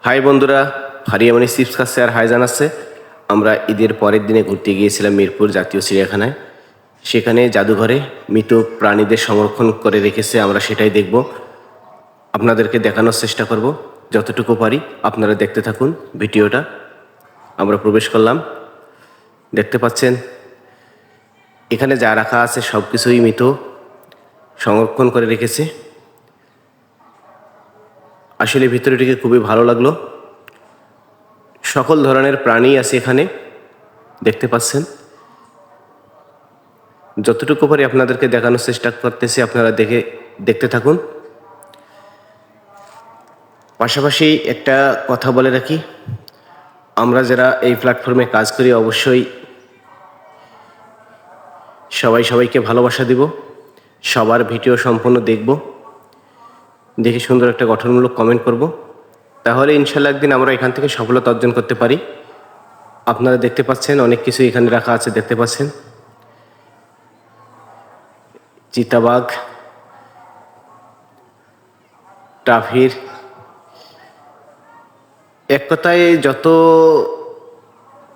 High বন্ধুরা, ফারিয়ামানি chips খাচ্ছে আর high জানাচ্ছে। আমরা ঈদের পরের দিনে ঘুরতে গিয়েছিলাম মিরপুর জাতীয় চিড়িয়াখানায়। সেখানে জাদুঘরে মৃত প্রাণীদের সংরক্ষণ করে রেখেছে, আমরা সেটাই দেখব, আপনাদেরকে দেখানোর চেষ্টা করব যতটুকু পারি। আপনারা দেখতে থাকুন ভিডিওটা। আমরা প্রবেশ করলাম, দেখতে পাচ্ছেন এখানে যা রাখা আছে সব কিছুই মৃত সংরক্ষণ করে রেখেছে। আসলে ভিতরটিকে খুবই ভালো লাগলো। সকল ধরনের প্রাণী আছে এখানে, দেখতে পাচ্ছেন। যতটুকু পারি আপনাদেরকে দেখানোর চেষ্টা করতেছি, আপনারা দেখতে থাকুন। পাশাপাশি একটা কথা বলে রাখি, আমরা যারা এই প্ল্যাটফর্মে কাজ করি অবশ্যই সবাইকে ভালোবাসা দিব, সবার ভিডিও সম্পূর্ণ দেখব, দেখে সুন্দর একটা গঠনমূলক কমেন্ট করব, তাহলে ইনশাল্লাহ একদিন আমরা এখান থেকে সফলতা অর্জন করতে পারি। আপনারা দেখতে পাচ্ছেন অনেক কিছু এখানে রাখা আছে, দেখতে পাচ্ছেন চিতাবাঘ, টাফির, এক কথায় যত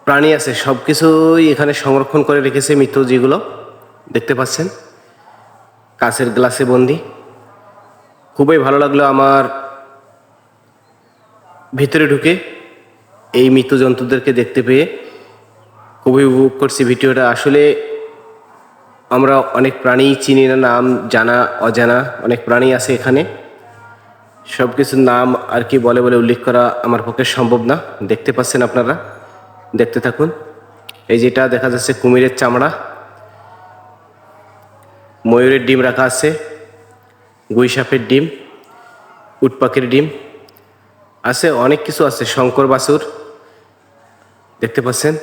প্রাণী আছে সব কিছুই এখানে সংরক্ষণ করে রেখেছে। মৃত যেগুলো দেখতে পাচ্ছেন কাঁচের গ্লাসে বন্দি। খুবই ভালো লাগলো আমার ভিতরে ঢুকে এই মৃত জন্তুদেরকে দেখতে পেয়ে, খুবই উপভোগ করছি ভিডিওটা। আসলে আমরা অনেক প্রাণী চিনি না, নাম জানা অজানা অনেক প্রাণী আছে এখানে, সব কিছুর নাম আর কি বলে উল্লেখ করা আমার পক্ষে সম্ভব না। দেখতে পাচ্ছেন আপনারা, দেখতে থাকুন। এই যেটা দেখা যাচ্ছে কুমিরের চামড়া, ময়ূরের ডিম রাখা আছে, গুইসাপের ডিম, উট পাখির ডিম আছে, অনেক কিছু আছে, শঙ্কর বাছুর দেখতে পাচ্ছেন,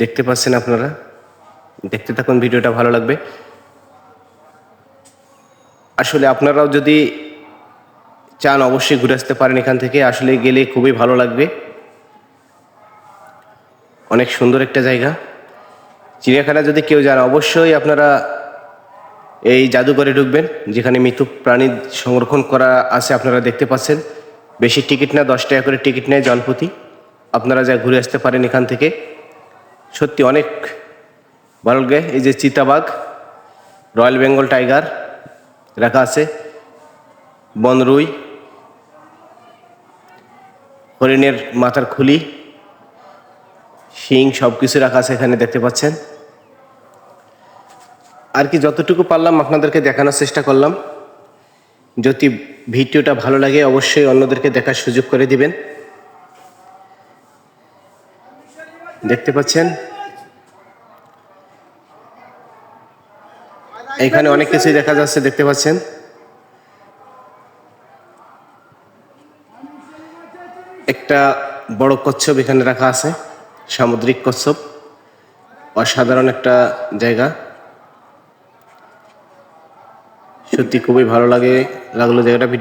দেখতে পাচ্ছেন আপনারা। দেখতে থাকুন, ভিডিওটা ভালো লাগবে। আসলে আপনারাও যদি চান অবশ্যই ঘুরে আসতে পারেন এখান থেকে, আসলে গেলে খুবই ভালো লাগবে। অনেক সুন্দর একটা জায়গা। চিড়িয়াখানা যদি কেউ যান অবশ্যই আপনারা এই জাদুঘরে ঢুকবেন, যেখানে মৃত প্রাণী সংরক্ষণ করা আছে। আপনারা দেখতে পাচ্ছেন বেশি টিকিট না, 10 টাকা করে টিকিট নেয় জনপ্রতি। আপনারা যা ঘুরে আসতে পারেন এখান থেকে, সত্যি অনেক ভালো লাগে। এই যে চিতাবাঘ, রয়্যাল বেঙ্গল টাইগার রাখা আছে, বনরুই, হরিণের মাথার খুলি, শিং সব কিছু রাখা আছে এখানে, দেখতে পাচ্ছেন। আর কি যতটুকু পারলাম আপনাদেরকে দেখানোর চেষ্টা করলাম। যদি ভিডিওটা ভালো লাগে অবশ্যই অন্যদেরকে দেখার সুযোগ করে দিবেন। দেখতে পাচ্ছেন এখানে অনেক কিছুই দেখা যাচ্ছে, দেখতে পাচ্ছেন। একটা বড় কচ্ছপ এখানে রাখা আছে, সামুদ্রিক কচ্ছপ, অসাধারণ একটা জায়গা। সত্যি খুবই ভালো লাগলো জায়গাটা। ভিডিও